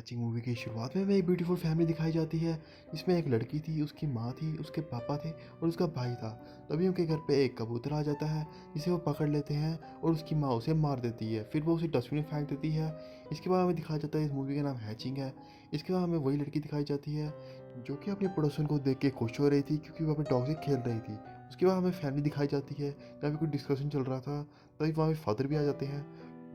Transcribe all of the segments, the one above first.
Matching movie की शुरुआत में हमें एक ब्यूटीफुल फैमिली दिखाई जाती है जिसमें एक लड़की थी, उसकी माँ थी, उसके पापा थे और उसका भाई था। तभी उनके घर पे एक कबूतर आ जाता है जिसे वो पकड़ लेते हैं और उसकी माँ उसे मार देती है। फिर वो उसे डस्टबिन में फेंक देती है। इसके बाद हमें दिखाया जाता है इस मूवी का नाम हैचिंग है। इसके बाद हमें वही लड़की दिखाई जाती है जो कि अपने पड़ोसन को देख के खुश हो रही थी क्योंकि वो अपने डॉग से खेल रही थी। उसके बाद हमें फैमिली दिखाई जाती है जहाँ पे कुछ डिस्कशन चल रहा था। तभी वहाँ पे फादर भी आ जाते हैं।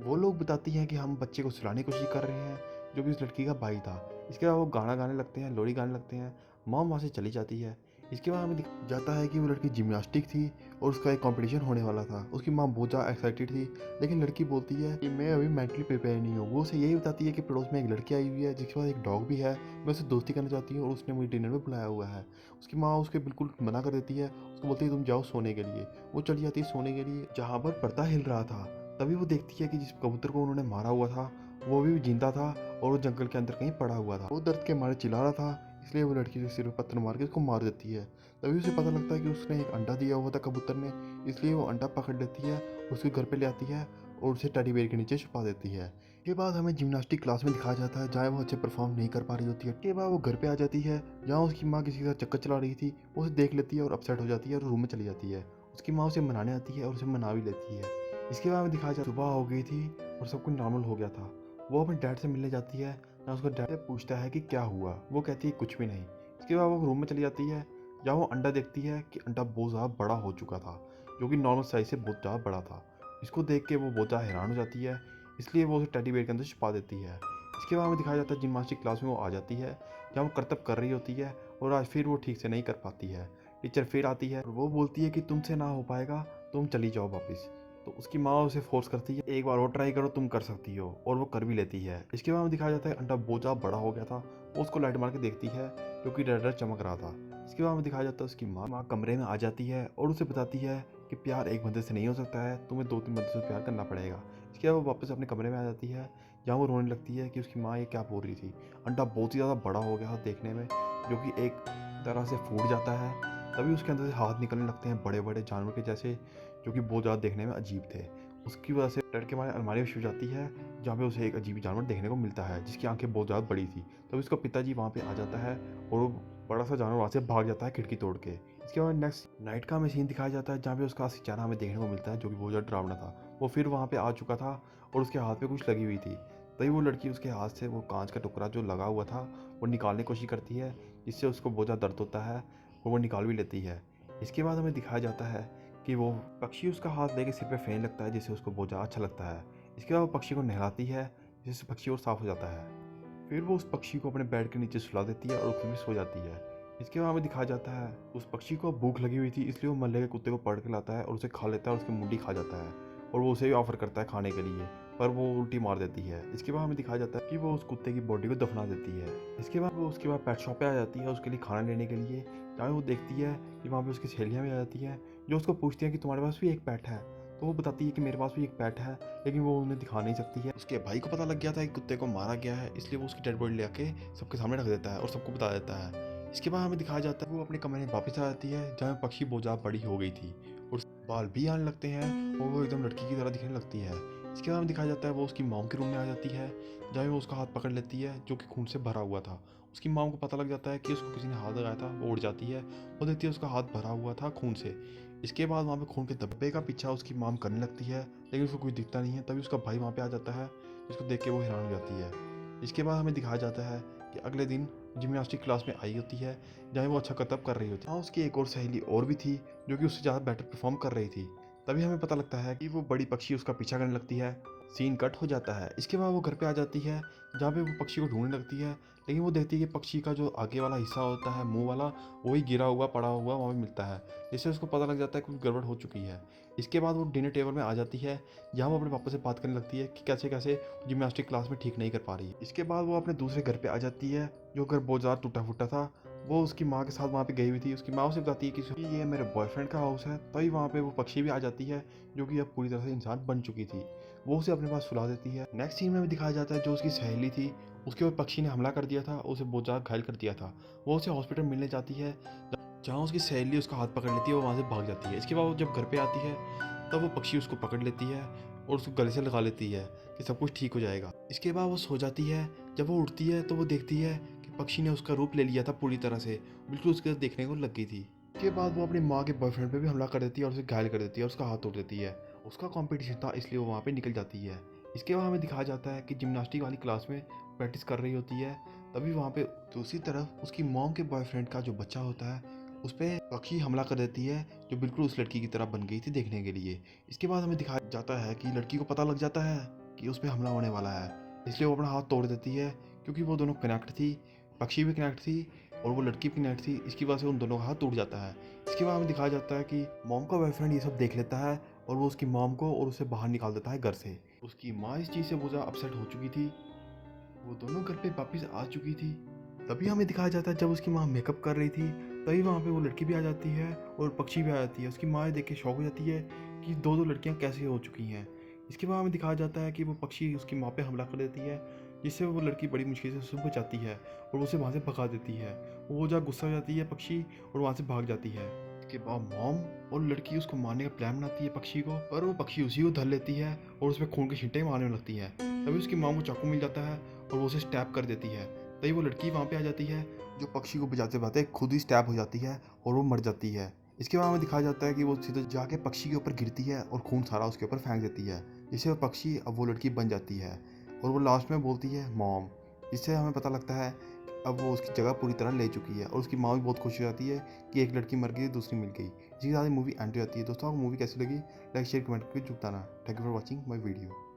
वो लोग बताती हैं कि हम बच्चे को सुलाने की कोशिश कर रहे हैं, जो कि उस लड़की का भाई था। इसके बाद वो गाना गाने लगते हैं, लोरी गाने लगते हैं। मॉम वहाँ से चली जाती है। इसके बाद हमें दिख जाता है कि वो लड़की जिम्नास्टिक थी और उसका एक कंपटीशन होने वाला था। उसकी माँ बहुत ज़्यादा एक्साइटेड थी, लेकिन लड़की बोलती है कि मैं अभी मेंटली प्रिपेयर नहीं हूँ। वो उसे यही बताती है कि पड़ोस में एक लड़की आई हुई है जिसके पास एक डॉग भी है, मैं उससे दोस्ती करना चाहती हूँ और उसने मुझे डिनर में बुलाया हुआ है। उसकी माँ उसके बिल्कुल मना कर देती है, उसको बोलती है तुम जाओ सोने के लिए। वो चली जाती है सोने के लिए जहाँ पर पर्दा हिल रहा था। तभी वो देखती है कि जिस कबूतर को उन्होंने मारा हुआ था वो भी जिंदा था और वो जंगल के अंदर कहीं पड़ा हुआ था। वो दर्द के मारे चिल्ला रहा था, इसलिए वो लड़की के सिर पे पत्थर मार के उसको मार देती है। तभी उसे पता लगता है कि उसने एक अंडा दिया हुआ था कबूतर ने, इसलिए वो अंडा पकड़ लेती है, उसके घर पे ले आती है और उसे टेडी बेयर के नीचे छुपा देती है। के बाद हमें जिम्नास्टिक क्लास में दिखाया जाता है जहाँ वो अच्छे परफॉर्म नहीं कर पा रही होती है। के बाद वो घर पे आ जाती है जहाँ उसकी माँ किसी के साथ चक्कर चला रही थी। वो उसे देख लेती है और अपसेट हो जाती है और रूम में चली जाती है। उसकी माँ उसे मनाने आती है और उसे मना भी लेती है। इसके बाद हमें दिखाया जाता है सुबह हो गई थी और सब कुछ नॉर्मल हो गया था। वो अपने डैड से मिलने जाती है, जहाँ उसका डैड पूछता है कि क्या हुआ। वो कहती है कुछ भी नहीं। इसके बाद वो रूम में चली जाती है जहाँ वो अंडा देखती है कि अंडा बहुत ज़्यादा बड़ा हो चुका था, जो कि नॉर्मल साइज से बहुत ज़्यादा बड़ा था। इसको देख के वो बहुत ज़्यादा हैरान हो जाती है, इसलिए वो उसे टेडी बेयर के अंदर छुपा देती है। इसके बाद हमें दिखाया जाता है जिम्नास्टिक क्लास में वो आ जाती है जहाँ वो करतब कर रही होती है और आज फिर वो ठीक से नहीं कर पाती है। टीचर फिर आती है और वो बोलती है कि तुमसे ना हो पाएगा, तुम चली जाओ वापस। तो उसकी माँ उसे फोर्स करती है, एक बार और ट्राई करो, तुम कर सकती हो, और वो कर भी लेती है। इसके बाद हमें दिखाया जाता है अंडा बहुत ज़्यादा बड़ा हो गया था। वो उसको लाइट मार के देखती है जो कि रेड रेड चमक रहा था। इसके बाद हमें दिखाया जाता है उसकी माँ कमरे में आ जाती है और उसे बताती है कि प्यार एक बंदे से नहीं हो सकता है, तुम्हें 2-3 बंदे से प्यार करना पड़ेगा। इसके बाद वो वापस अपने कमरे में आ जाती है जहाँ वो रोने लगती है कि उसकी माँ ये क्या बोल रही थी। अंडा बहुत ही ज़्यादा बड़ा हो गया था देखने में, जो कि एक तरह से फूट जाता है। तभी उसके अंदर से हाथ निकलने लगते हैं बड़े बड़े जानवर के जैसे, जो कि बहुत ज़्यादा देखने में अजीब थे। उसकी वजह से डर के मारे अलमारी में छिप जाती है जहाँ पे उसे एक अजीब जानवर देखने को मिलता है जिसकी आंखें बहुत ज़्यादा बड़ी थी। तभी उसका पिताजी वहाँ पे आ जाता है और वो बड़ा सा जानवर वहाँ से भाग जाता है खिड़की तोड़ के। इसके बाद नेक्स्ट नाइट का हमें सीन दिखाया जाता है जहाँ पे उसका असली चेहरा हमें देखने को मिलता है, जो कि बहुत ज़्यादा डरावना था। वो फिर वहाँ पे आ चुका था और उसके हाथ पे कुछ लगी हुई थी। तभी वो लड़की उसके हाथ से वो कांच का टुकड़ा जो लगा हुआ था वो निकालने की कोशिश करती है, जिससे उसको बहुत ज़्यादा दर्द होता है और वो निकाल भी लेती है। इसके बाद हमें दिखाया जाता है कि वो पक्षी उसका हाथ लेके सिर पे फेंक लगता है, जिससे उसको बहुत ज़्यादा अच्छा लगता है। इसके बाद वो पक्षी को नहलाती है, जिससे पक्षी और साफ़ हो जाता है। फिर वो उस पक्षी को अपने बेड के नीचे सुला देती है और खुद भी सो जाती है। इसके बाद हमें दिखाया जाता है उस पक्षी को भूख लगी हुई थी, इसलिए वो मल्ले के कुत्ते को पकड़ के लाता है और उसे खा लेता है और उसकी मुंडी खा जाता है। और वो उसे भी ऑफर करता है खाने के लिए, पर वो उल्टी मार देती है। इसके बाद हमें दिखाया जाता है कि वो उस कुत्ते की बॉडी को दफना देती है। इसके बाद वो उसके बाद पेट शॉप पे आ जाती है उसके लिए खाना लेने के लिए, जहाँ वो देखती है कि वहाँ पे उसकी सहेलियाँ भी आ जाती हैं जो उसको पूछती हैं कि तुम्हारे पास भी एक पेट है। तो वो बताती है कि मेरे पास भी एक पेट है, लेकिन वो उन्हें दिखा नहीं सकती है। उसके भाई को पता लग गया था कि कुत्ते को मारा गया है, इसलिए वो उसकी डेड बॉडी ले आके सबके सामने रख देता है और सबको बता देता है। इसके बाद हमें दिखाया जाता है वो अपने कमरे में वापस आ जाती है जहाँ पक्षी बहुत ज़्यादा बड़ी हो गई थी और बाल भी आने लगते हैं और वो एकदम लड़की की तरह दिखने लगती है। इसके बाद हमें दिखाया जाता है वो उसकी मॉम के रूम में आ जाती है जहाँ वो उसका हाथ पकड़ लेती है जो कि खून से भरा हुआ था। उसकी मॉम को पता लग जाता है कि उसको किसी ने हाथ लगाया था, वो उड़ जाती है। वो देखती है उसका हाथ भरा हुआ था खून से। इसके बाद वहाँ पे खून के धब्बे का पीछा उसकी मॉम करने लगती है, लेकिन उसको कुछ दिखता नहीं है। तभी उसका भाई वहाँ पे आ जाता है, जिसको देख के वो हैरान हो जाती है। इसके बाद हमें दिखाया जाता है कि अगले दिन जिम्नास्टिक क्लास में आई होती है जहाँ वो अच्छा करतब कर रही होती है। हाँ, उसकी एक और सहेली और भी थी जो कि उससे ज़्यादा बेटर परफॉर्म कर रही थी। तभी हमें पता लगता है कि वो बड़ी पक्षी उसका पीछा करने लगती है। सीन कट हो जाता है। इसके बाद वो घर पे आ जाती है जहाँ पे वो पक्षी को ढूंढने लगती है, लेकिन वो देखती है कि पक्षी का जो आगे वाला हिस्सा होता है, मुंह वाला, वही गिरा हुआ पड़ा हुआ वहाँ पे मिलता है, जिससे उसको पता लग जाता है कि कुछ गड़बड़ हो चुकी है। इसके बाद वो डिनर टेबल में आ जाती है जहाँ वो अपने पापा से बात करने लगती है कि कैसे कैसे जिम्नास्टिक क्लास में ठीक नहीं कर पा रही है। इसके बाद वो अपने दूसरे घर पे आ जाती है जो घर बहुत ज़्यादा टूटा फूटा था। वो उसकी माँ के साथ वहाँ पे गई हुई थी। उसकी माँ उसे बताती है कि ये मेरे बॉयफ्रेंड का हाउस है। तभी वहाँ पे वो पक्षी भी आ जाती है जो कि अब पूरी तरह से इंसान बन चुकी थी। वो उसे अपने पास सुला देती है। नेक्स्ट सीन में भी दिखाया जाता है जो उसकी सहेली थी उसके ऊपर पक्षी ने हमला कर दिया था, उसे बहुत ज़्यादा घायल कर दिया था। वो उसे हॉस्पिटल मिलने जाती है जहाँ उसकी सहेली उसका हाथ पकड़ लेती है, वो वहाँ से भाग जाती है। इसके बाद वो जब घर पे आती है तब वो पक्षी उसको पकड़ लेती है और उसको गले से लगा लेती है कि सब कुछ ठीक हो जाएगा। इसके बाद वो सो जाती है जब वो उठती है तो वो देखती है कि पक्षी ने उसका रूप ले लिया था पूरी तरह से, बिल्कुल उसके साथ देखने को लग गई थी। इसके बाद वो अपनी माँ के बॉयफ्रेंड पे भी हमला कर देती है और उसे घायल कर देती है और उसका हाथ तोड़ देती है। उसका कंपटीशन था इसलिए वो वहाँ पे निकल जाती है। इसके बाद हमें दिखाया जाता है कि जिम्नास्टिक वाली क्लास में प्रैक्टिस कर रही होती है, तभी वहाँ पे दूसरी तरफ उसकी मॉम के बॉयफ्रेंड का जो बच्चा होता है उस पर पक्षी हमला कर देती है, जो बिल्कुल उस लड़की की तरह बन गई थी देखने के लिए। इसके बाद हमें दिखाया जाता है कि लड़की को पता लग जाता है कि उस पर हमला होने वाला है, इसलिए वो अपना हाथ तोड़ देती है, क्योंकि वो दोनों कनेक्ट थी, पक्षी भी कनेक्ट थी और वो लड़की भी कनेक्ट थी। इसकी वजह से उन दोनों का हाथ टूट जाता है। इसके बाद हमें दिखाया जाता है कि मॉम का बॉयफ्रेंड ये सब देख लेता है और वो उसकी मॉम को और उसे बाहर निकाल देता है घर से। उसकी माँ इस चीज़ से बहुत ज़्यादा अपसेट हो चुकी थी, वो दोनों घर पे वापस आ चुकी थी। तभी हमें दिखाया जाता है जब उसकी माँ मेकअप कर रही थी, तभी वहाँ पे वो लड़की भी आ जाती है और पक्षी भी आ जाती है। उसकी माँ देख के शौक हो जाती है कि दो दो लड़कियाँ कैसे हो चुकी हैं। इसके बाद हमें दिखाया जाता है कि वो पक्षी उसकी माँ पे हमला कर देती है, जिससे वो लड़की बड़ी मुश्किल से उसे बचाती है और उसे वहाँ से भगा देती है। वो जहाँ गुस्सा हो जाती है पक्षी और वहाँ से भाग जाती है। इसके बाद मॉम और लड़की उसको मारने का प्लान बनाती है पक्षी को, पर वो पक्षी उसी को धर लेती है और उसमें खून के छींटे मारने लगती है। तभी उसकी माँ को चाकू मिल जाता है और वो उसे स्टैब कर देती है। तभी वो लड़की वहाँ पे आ जाती है, जो पक्षी को बचाते बचाते खुद ही स्टैब हो जाती है और वो मर जाती है। इसके बाद हमें दिखाया जाता है कि वो सीधे जाके पक्षी के ऊपर गिरती है और खून सारा उसके ऊपर फेंक देती है, जिससे वो पक्षी अब वो लड़की बन जाती है और वो लास्ट में बोलती है मॉम। इससे हमें पता लगता है कि अब वो उसकी जगह पूरी तरह ले चुकी है और उसकी माँ भी बहुत खुश हो जाती है कि एक लड़की मर गई दूसरी मिल गई। इसी के साथ मूवी एंड हो जाती है। दोस्तों आपको मूवी कैसी लगी, लाइक शेयर कमेंट करके जुटाना। Thank you for watching my video.